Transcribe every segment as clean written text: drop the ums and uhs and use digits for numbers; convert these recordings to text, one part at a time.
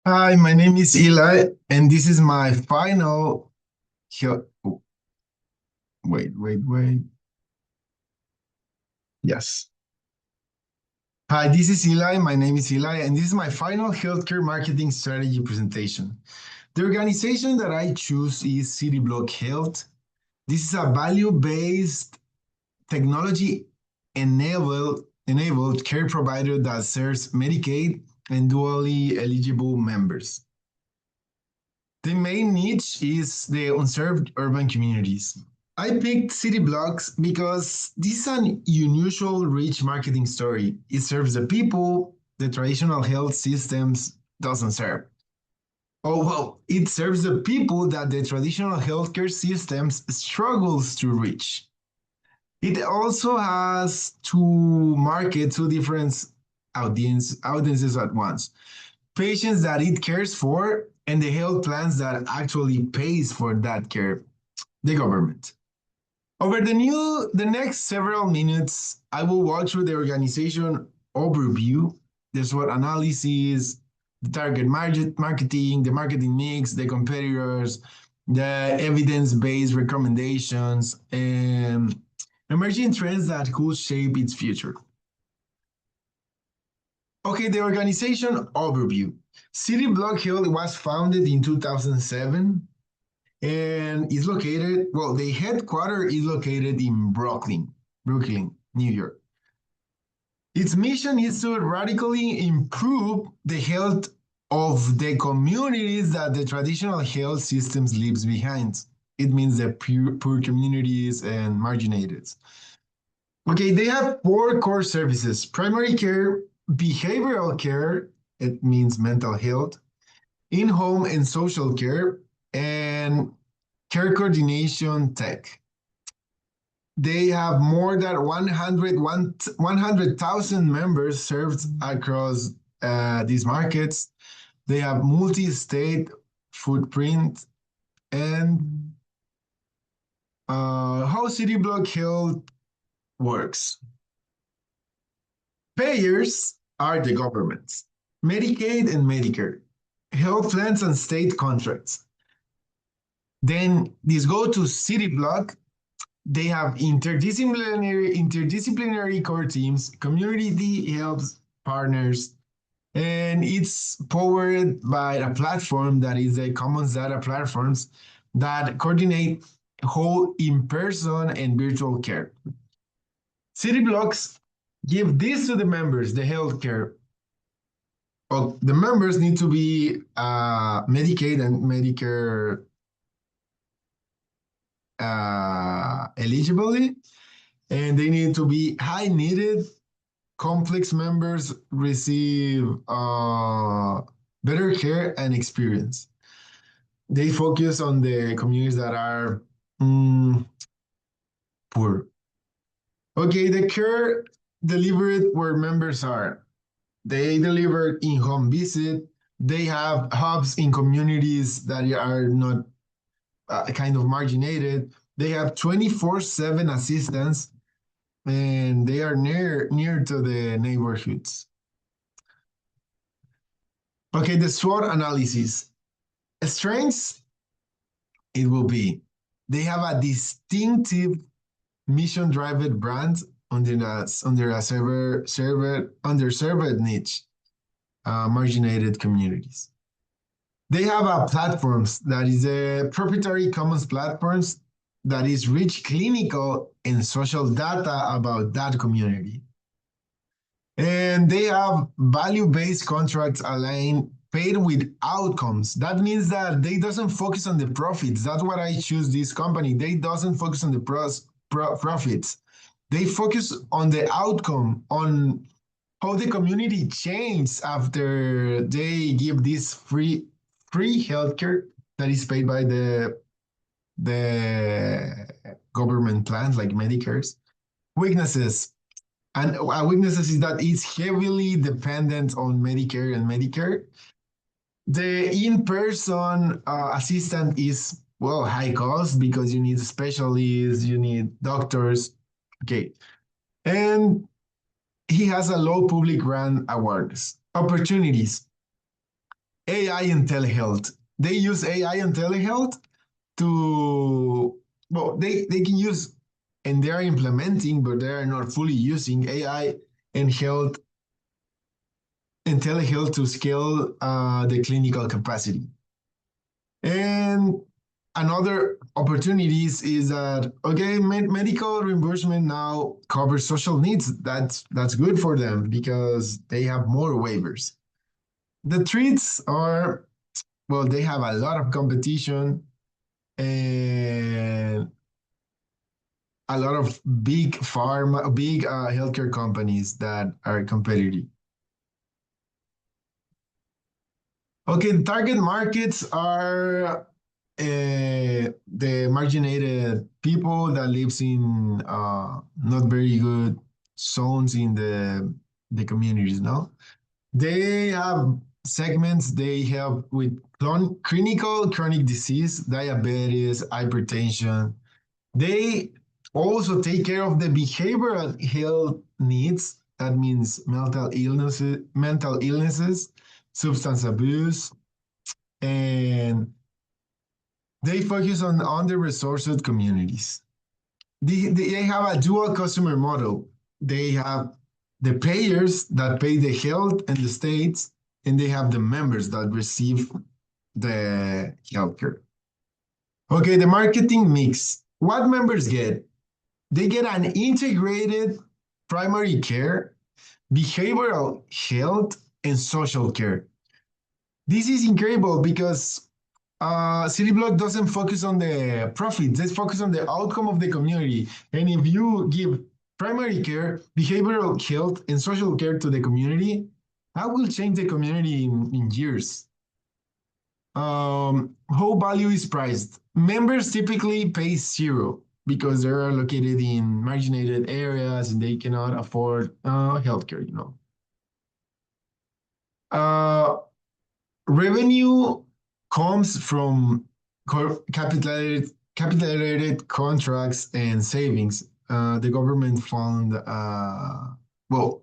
Hi, my name is Eli, and this is my final. Oh, wait. Yes. Hi, this is Eli. My name is Eli, and this is my final healthcare marketing strategy presentation. The organization that I choose is City Block Health. This is a value-based technology enabled care provider that serves Medicaid and dually eligible members. The main niche is the unserved urban communities. I picked city blocks because this is an unusual rich marketing story. It serves the people the traditional health systems doesn't serve. Oh well, it serves the people that the traditional healthcare systems struggles to reach. It also has to market two different audiences at once. Patients that it cares for and the health plans that actually pays for that care, the government. Over the next several minutes, I will walk through the organization overview, the SWOT analysis, the target marketing, the marketing mix, the competitors, the evidence-based recommendations, and emerging trends that could shape its future. Okay, the organization overview. City Block Hill was founded in 2007 and is located, well, the headquarters is located in Brooklyn, New York. Its mission is to radically improve the health of the communities that the traditional health systems leaves behind. It means the poor communities and marginated. Okay, they have four core services: primary care, behavioral care, it means mental health, in home and social care, and care coordination tech. They have more than 100,000 members served across these markets. They have multi-state footprint and how City Block Health works. Payers are the governments, Medicaid and Medicare, health plans and state contracts. Then these go to City Block. They have interdisciplinary core teams, community health partners, and it's powered by a platform that is a commons data platforms that coordinate whole in-person and virtual care. City blocks give this to the members, the healthcare. Well, the members need to be Medicaid and Medicare eligibility, and they need to be high needed. Complex members receive better care and experience. They focus on the communities that are poor. Okay, the care delivered where members are. They deliver in-home visit. They have hubs in communities that are not kind of marginated. They have 24/7 assistance and they are near to the neighborhoods. Okay, the SWOT analysis. Strengths, it will be they have a distinctive mission-driven brand under a underserved niche, marginated communities. They have a platforms that is a proprietary commons platforms that is rich clinical and social data about that community. And they have value-based contracts aligned paid with outcomes. That means that they doesn't focus on the profits. That's what I choose this company. They doesn't focus on the profits. They focus on the outcome, on how the community changes after they give this free healthcare that is paid by the government plans like Medicare's. Weaknesses. And weaknesses is that it's heavily dependent on Medicare and Medicare. The in-person assistant is, well, high cost because you need specialists, you need doctors. Okay. And he has a low public brand awareness. Opportunities. AI and telehealth. They use AI and telehealth to, well, they can use, and they are implementing, but they are not fully using AI and health and telehealth to scale the clinical capacity. And another opportunities is that, okay, medical reimbursement now covers social needs. That's good for them because they have more waivers. The treats are, well, they have a lot of competition and a lot of big pharma, big healthcare companies that are competitive. Okay, the target markets are the marginated people that lives in not very good zones in the communities. No, they have segments. They help with clinical chronic disease, diabetes, hypertension. They also take care of the behavioral health needs. That means mental illnesses, substance abuse, and they focus on under-resourced communities. They have a dual customer model. They have the payers that pay the health and the states, and they have the members that receive the healthcare. Okay, the marketing mix. What members get? They get an integrated primary care, behavioral health, and social care. This is incredible because City Block doesn't focus on the profit, they focus on the outcome of the community. And if you give primary care, behavioral health, and social care to the community, that will change the community in years. How value is priced? Members typically pay zero because they're located in marginated areas and they cannot afford healthcare, you know. Uh, Revenue comes from capitalized contracts and savings. The government fund, well,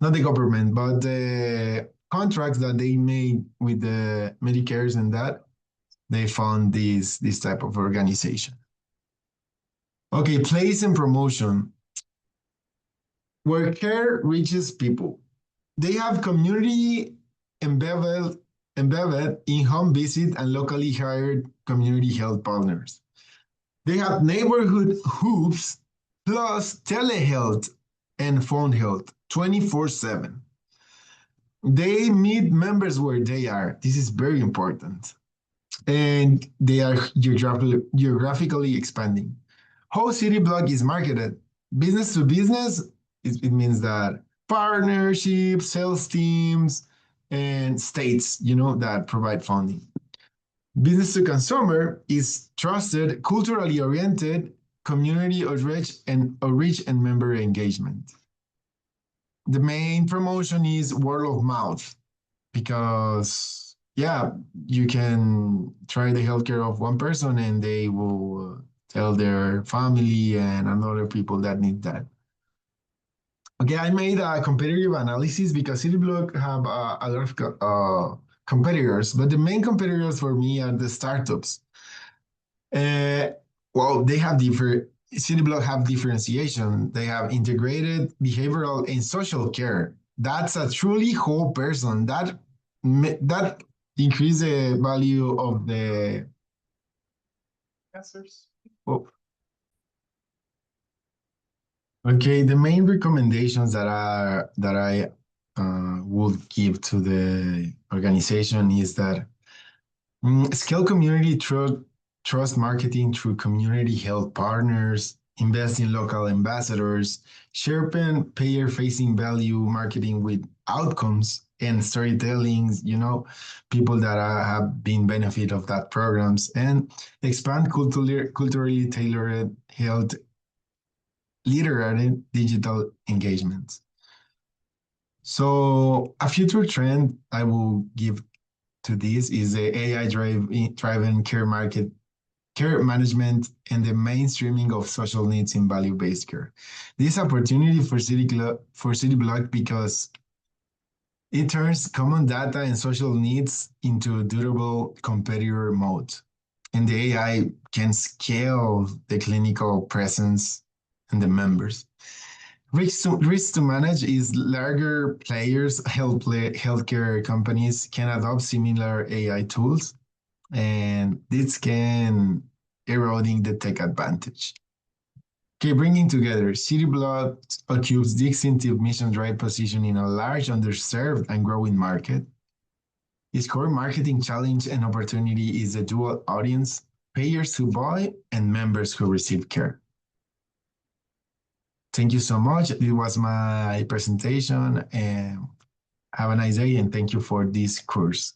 not the government, but the contracts that they made with the Medicares and that, they fund this type of organization. Okay, place and promotion. Where care reaches people. They have community embedded, embedded in home visit and locally hired community health partners. They have neighborhood hoops plus telehealth and phone health 24/7. They meet members where they are. This is very important. And they are geographically expanding. How City Block is marketed? Business to business, it means that partnerships, sales teams, and states, that provide funding. Business to consumer is trusted, culturally oriented, community outreach and member engagement. The main promotion is word of mouth because, yeah, you can try the healthcare of one person and they will tell their family and another people that need that. Okay, I made a competitive analysis because CityBlock have a lot of competitors, but the main competitors for me are the startups. Uh, well, they have different. CityBlock have differentiation. They have integrated behavioral and social care. That's a truly whole person. That increase the value of the answers. Oh, okay, the main recommendations that I would give to the organization is that scale community trust marketing through community health partners, invest in local ambassadors, sharpen payer-facing value marketing with outcomes and storytelling, people that have been benefit of that programs, and expand culturally tailored health literary digital engagements. So a future trend I will give to this is the AI driven care management and the mainstreaming of social needs in value-based care. This opportunity for City Block because It turns common data and social needs into durable competitor mode. And the AI can scale the clinical presence and the members. Risk to manage is larger players, healthcare companies can adopt similar AI tools, and this can eroding the tech advantage. Okay, bringing together, City Blood occupies distinctive mission drive position in a large, underserved, and growing market. Its core marketing challenge and opportunity is the dual audience, payers who buy and members who receive care. Thank you so much. It was my presentation, and have a nice day, and thank you for this course.